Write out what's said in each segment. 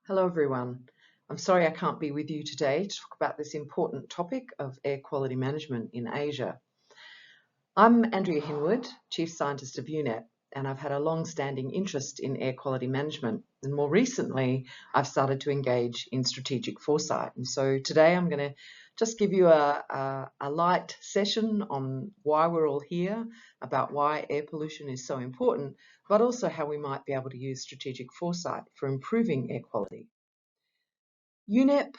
Hello everyone. I'm sorry I can't be with you today to talk about this important topic of air quality management in Asia. I'm Andrea Hinwood, Chief Scientist of UNEP, and I've had a long-standing interest in air quality management. And more recently, I've started to engage in strategic foresight. And so today I'm going to just give you a light session on why we're all here, about why air pollution is so important, but also how we might be able to use strategic foresight for improving air quality. UNEP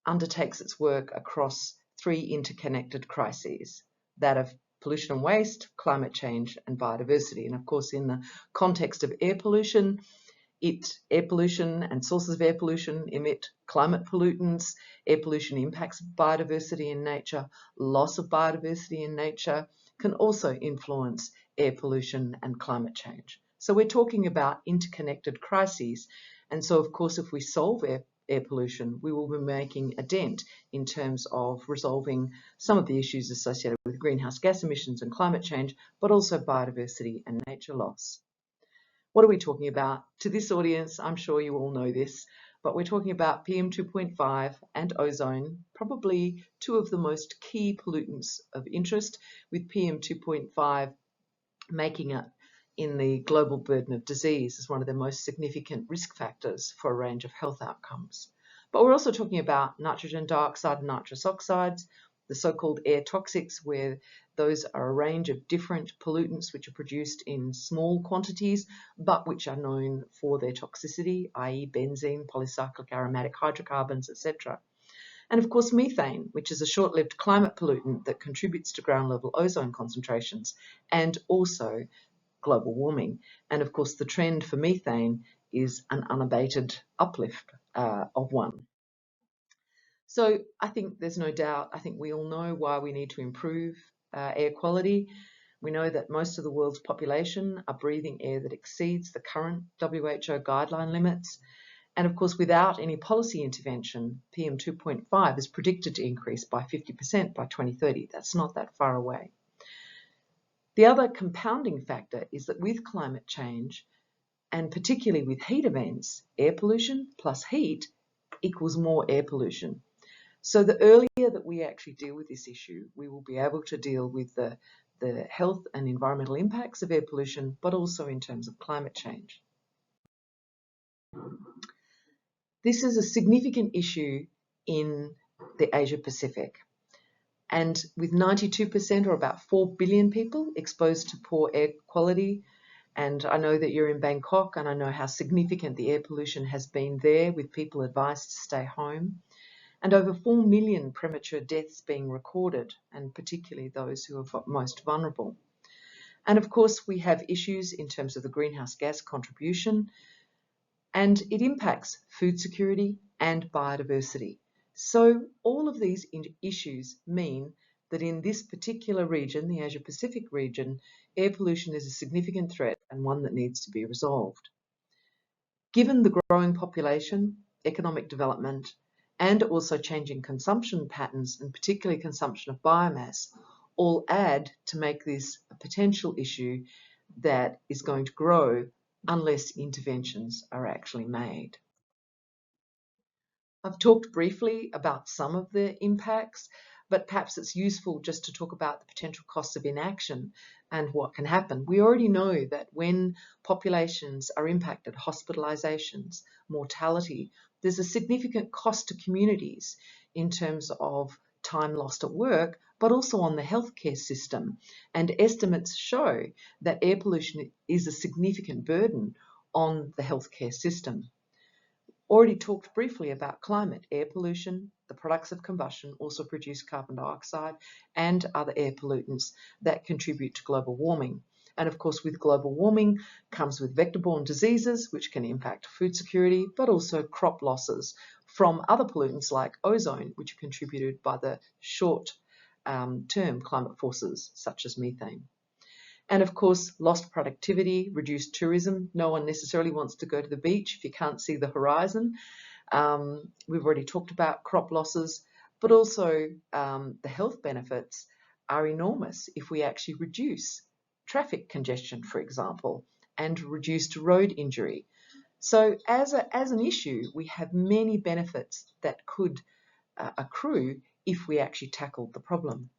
undertakes its work across three interconnected crises, that of pollution and waste, climate change, and biodiversity. And of course, in the context of air pollution and sources of air pollution emit climate pollutants. Air pollution impacts biodiversity in nature. Loss of biodiversity in nature can also influence air pollution and climate change. So we're talking about interconnected crises. And so, of course, if we solve air pollution, we will be making a dent in terms of resolving some of the issues associated with greenhouse gas emissions and climate change, but also biodiversity and nature loss. What are we talking about? To this audience, I'm sure you all know this, but we're talking about PM 2.5 and ozone, probably two of the most key pollutants of interest, with PM 2.5 making it in the global burden of disease as one of the most significant risk factors for a range of health outcomes. But we're also talking about nitrogen dioxide and nitrous oxides, the so-called air toxics, where those are a range of different pollutants which are produced in small quantities, but which are known for their toxicity, i.e. benzene, polycyclic aromatic hydrocarbons, etc. And of course, methane, which is a short-lived climate pollutant that contributes to ground-level ozone concentrations, and also global warming. And of course, the trend for methane is an unabated uplift of one. So I think there's no doubt, I think we all know why we need to improve air quality. We know that most of the world's population are breathing air that exceeds the current WHO guideline limits. And of course, without any policy intervention, PM 2.5 is predicted to increase by 50% by 2030. That's not that far away. The other compounding factor is that with climate change, and particularly with heat events, air pollution plus heat equals more air pollution. So the earlier that we actually deal with this issue, we will be able to deal with the health and environmental impacts of air pollution, but also in terms of climate change. This is a significant issue in the Asia Pacific. And with 92% or about 4 billion people exposed to poor air quality, and I know that you're in Bangkok and I know how significant the air pollution has been there, with people advised to stay home, and over 4 million premature deaths being recorded, and particularly those who are most vulnerable. And of course, we have issues in terms of the greenhouse gas contribution, and it impacts food security and biodiversity. So all of these issues mean that in this particular region, the Asia Pacific region, air pollution is a significant threat and one that needs to be resolved. Given the growing population, economic development, and also changing consumption patterns, and particularly consumption of biomass, all add to make this a potential issue that is going to grow unless interventions are actually made. I've talked briefly about some of the impacts, but perhaps it's useful just to talk about the potential costs of inaction and what can happen. We already know that when populations are impacted, hospitalizations, mortality, there's a significant cost to communities in terms of time lost at work, but also on the healthcare system. And estimates show that air pollution is a significant burden on the healthcare system. Already talked briefly about climate. Air pollution, the products of combustion also produce carbon dioxide and other air pollutants that contribute to global warming. And of course, with global warming comes with vector-borne diseases, which can impact food security, but also crop losses from other pollutants like ozone, which are contributed by the short-term climate forces, such as methane. And of course, lost productivity, reduced tourism. No one necessarily wants to go to the beach if you can't see the horizon. We've already talked about crop losses, but also the health benefits are enormous if we actually reduce traffic congestion, for example, and reduced road injury. So as an issue, we have many benefits that could accrue if we actually tackled the problem.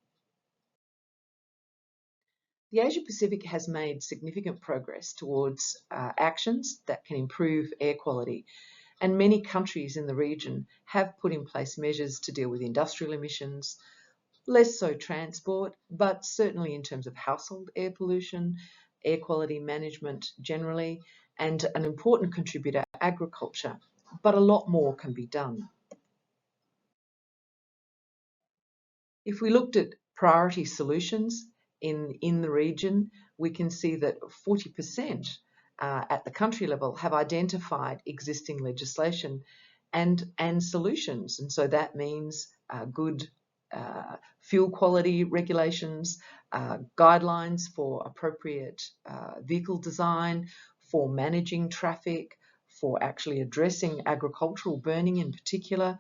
The Asia Pacific has made significant progress towards actions that can improve air quality, and many countries in the region have put in place measures to deal with industrial emissions, less so transport, but certainly in terms of household air pollution, air quality management generally, and an important contributor, agriculture. But a lot more can be done. If we looked at priority solutions in the region, we can see that 40% at the country level have identified existing legislation and solutions. And so that means good fuel quality regulations, guidelines for appropriate vehicle design, for managing traffic, for actually addressing agricultural burning in particular,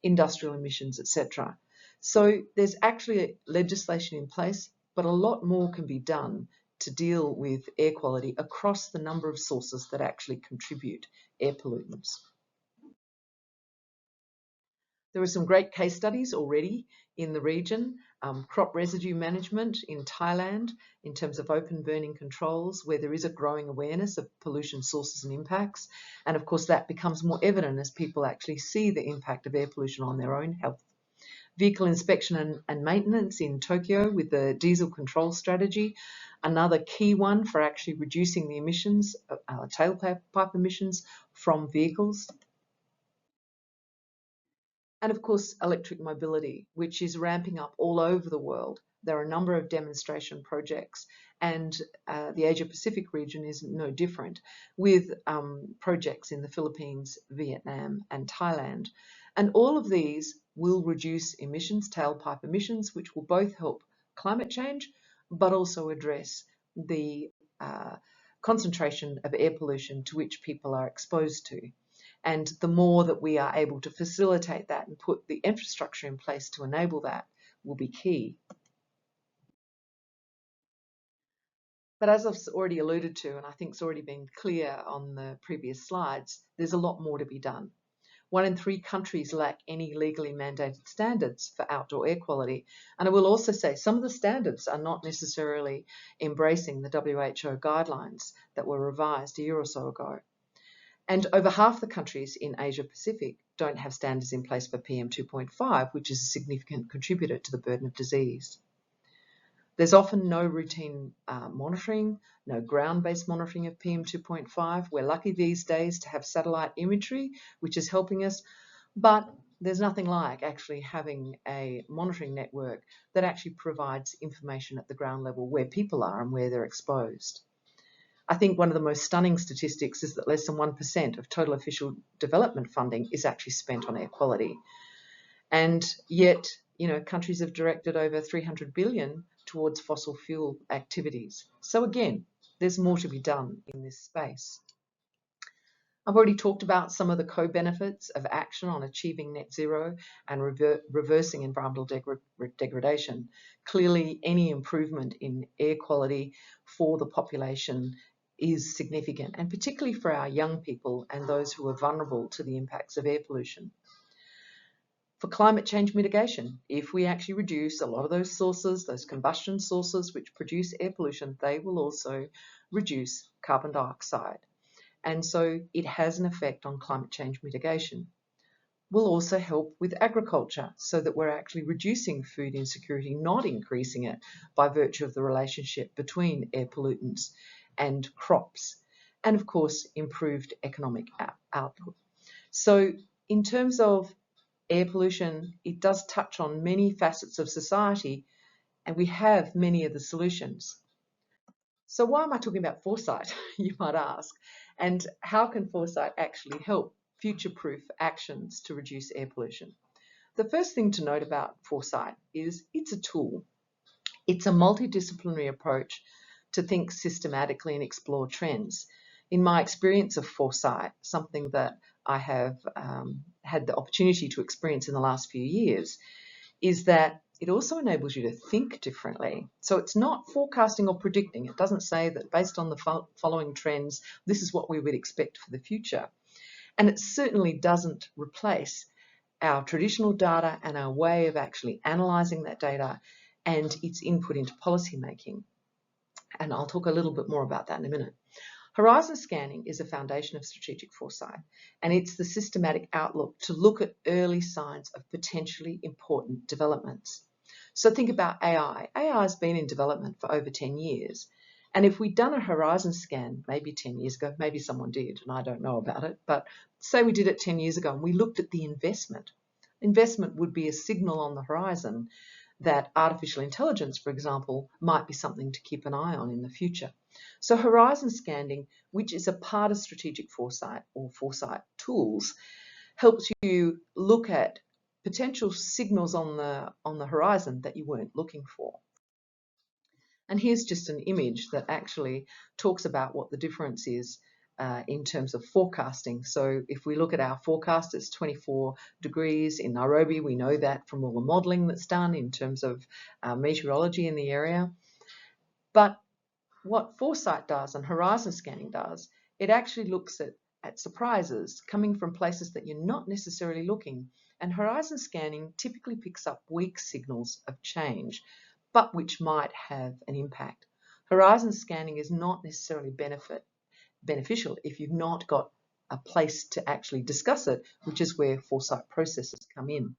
industrial emissions, etc. So there's actually legislation in place, but a lot more can be done to deal with air quality across the number of sources that actually contribute air pollutants. There are some great case studies already in the region. Crop residue management in Thailand in terms of open burning controls, where there is a growing awareness of pollution sources and impacts. And of course, that becomes more evident as people actually see the impact of air pollution on their own health. Vehicle inspection and maintenance in Tokyo with the diesel control strategy, another key one for actually reducing the emissions, tailpipe emissions from vehicles. And of course, electric mobility, which is ramping up all over the world. There are a number of demonstration projects, and the Asia Pacific region is no different, with projects in the Philippines, Vietnam, and Thailand. And all of these will reduce emissions, tailpipe emissions, which will both help climate change, but also address the concentration of air pollution to which people are exposed to. And the more that we are able to facilitate that and put the infrastructure in place to enable that will be key. But as I've already alluded to, and I think it's already been clear on the previous slides, there's a lot more to be done. 1 in 3 countries lack any legally mandated standards for outdoor air quality. And I will also say some of the standards are not necessarily embracing the WHO guidelines that were revised a year or so ago. And over half the countries in Asia Pacific don't have standards in place for PM2.5, which is a significant contributor to the burden of disease. There's often no routine monitoring, no ground-based monitoring of PM2.5. We're lucky these days to have satellite imagery, which is helping us, but there's nothing like actually having a monitoring network that actually provides information at the ground level where people are and where they're exposed. I think one of the most stunning statistics is that less than 1% of total official development funding is actually spent on air quality. And yet, countries have directed over 300 billion towards fossil fuel activities. So again, there's more to be done in this space. I've already talked about some of the co-benefits of action on achieving net zero and reversing environmental degradation. Clearly, any improvement in air quality for the population is significant, and particularly for our young people and those who are vulnerable to the impacts of air pollution. For climate change mitigation, if we actually reduce a lot of those sources, those combustion sources which produce air pollution, they will also reduce carbon dioxide. And so it has an effect on climate change mitigation. Will also help with agriculture so that we're actually reducing food insecurity, not increasing it by virtue of the relationship between air pollutants and crops. And of course, improved economic output. So in terms of air pollution, it does touch on many facets of society, and we have many of the solutions. So why am I talking about foresight, you might ask? And how can foresight actually help future-proof actions to reduce air pollution? The first thing to note about foresight is it's a tool. It's a multidisciplinary approach to think systematically and explore trends. In my experience of foresight, something that I have had the opportunity to experience in the last few years, is that it also enables you to think differently. So it's not forecasting or predicting. It doesn't say that based on the following trends, this is what we would expect for the future. And it certainly doesn't replace our traditional data and our way of actually analysing that data and its input into policy making. And I'll talk a little bit more about that in a minute. Horizon scanning is a foundation of strategic foresight, and it's the systematic outlook to look at early signs of potentially important developments. So think about AI. AI has been in development for over 10 years. And if we'd done a horizon scan maybe 10 years ago, maybe someone did, and I don't know about it, but say we did it 10 years ago and we looked at the investment. Investment would be a signal on the horizon that artificial intelligence, for example, might be something to keep an eye on in the future. So horizon scanning, which is a part of strategic foresight or foresight tools, helps you look at potential signals on the horizon that you weren't looking for. And here's just an image that actually talks about what the difference is in terms of forecasting. So if we look at our forecast, it's 24 degrees in Nairobi. We know that from all the modelling that's done in terms of meteorology in the area. But what foresight does and horizon scanning does, it actually looks at surprises coming from places that you're not necessarily looking. And horizon scanning typically picks up weak signals of change, but which might have an impact. Horizon scanning is not necessarily beneficial if you've not got a place to actually discuss it, which is where foresight processes come in.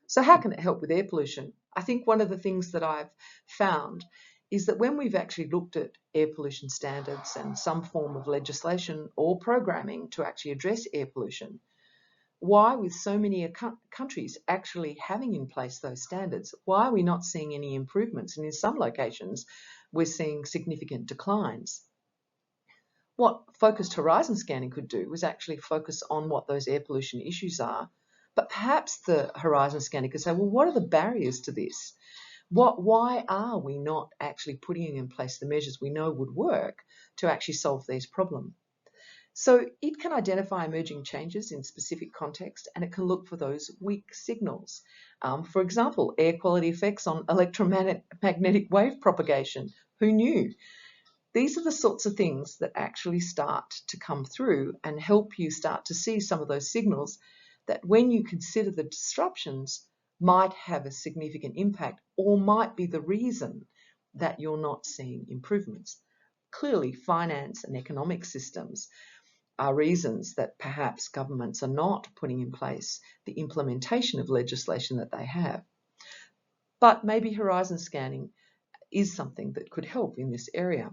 So how can it help with air pollution? I think one of the things that I've found is that when we've actually looked at air pollution standards and some form of legislation or programming to actually address air pollution, why, with so many countries actually having in place those standards, why are we not seeing any improvements? And in some locations, we're seeing significant declines. What focused horizon scanning could do was actually focus on what those air pollution issues are. But perhaps the horizon scanning could say, well, what are the barriers to this? Why are we not actually putting in place the measures we know would work to actually solve these problems? So it can identify emerging changes in specific context, and it can look for those weak signals. For example, air quality effects on electromagnetic wave propagation. Who knew? These are the sorts of things that actually start to come through and help you start to see some of those signals that, when you consider the disruptions, might have a significant impact or might be the reason that you're not seeing improvements. Clearly, finance and economic systems are reasons that perhaps governments are not putting in place the implementation of legislation that they have. But maybe horizon scanning is something that could help in this area.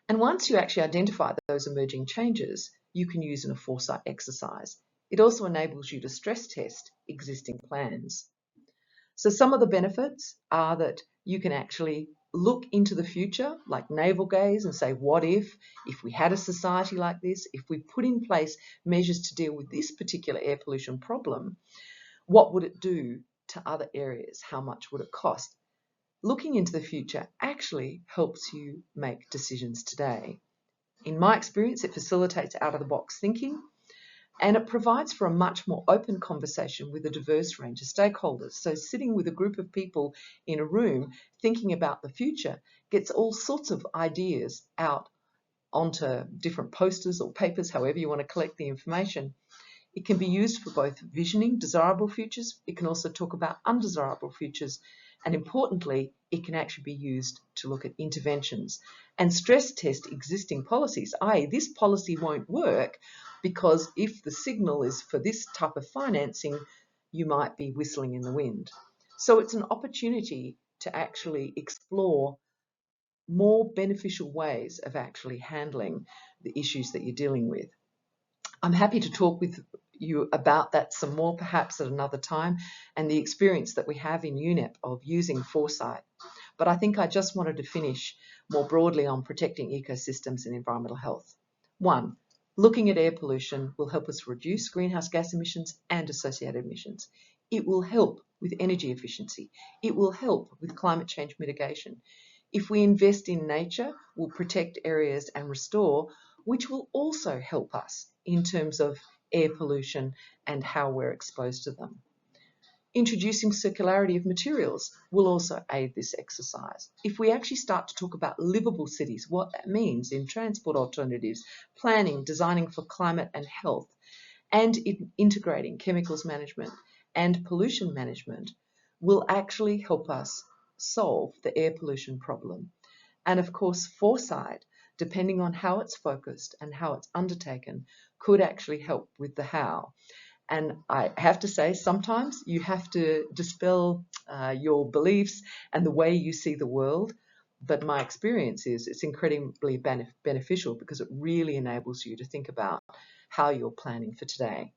And once you actually identify those emerging changes, you can use in a foresight exercise. It also enables you to stress test existing plans. So some of the benefits are that you can actually look into the future, like navel gaze, and say, what if we had a society like this, if we put in place measures to deal with this particular air pollution problem, what would it do to other areas? How much would it cost? Looking into the future actually helps you make decisions today. In my experience, it facilitates out-of-the-box thinking, and it provides for a much more open conversation with a diverse range of stakeholders. So sitting with a group of people in a room thinking about the future gets all sorts of ideas out onto different posters or papers, however you want to collect the information. It can be used for both visioning desirable futures. It can also talk about undesirable futures. And importantly, it can actually be used to look at interventions and stress test existing policies, i.e. this policy won't work because if the signal is for this type of financing, you might be whistling in the wind. So it's an opportunity to actually explore more beneficial ways of actually handling the issues that you're dealing with. I'm happy to talk with you about that some more, perhaps at another time, and the experience that we have in UNEP of using foresight. But I think I just wanted to finish more broadly on protecting ecosystems and environmental health. One, looking at air pollution will help us reduce greenhouse gas emissions and associated emissions. It will help with energy efficiency. It will help with climate change mitigation. If we invest in nature, we'll protect areas and restore, which will also help us in terms of air pollution and how we're exposed to them. Introducing circularity of materials will also aid this exercise. If we actually start to talk about livable cities, what that means in transport alternatives, planning, designing for climate and health, and integrating chemicals management and pollution management will actually help us solve the air pollution problem. And of course, foresight, depending on how it's focused and how it's undertaken, could actually help with the how. And I have to say, sometimes you have to dispel your beliefs and the way you see the world. But my experience is it's incredibly beneficial because it really enables you to think about how you're planning for today.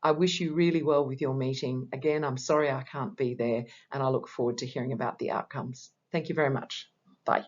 I wish you really well with your meeting. Again, I'm sorry I can't be there, and I look forward to hearing about the outcomes. Thank you very much. Bye.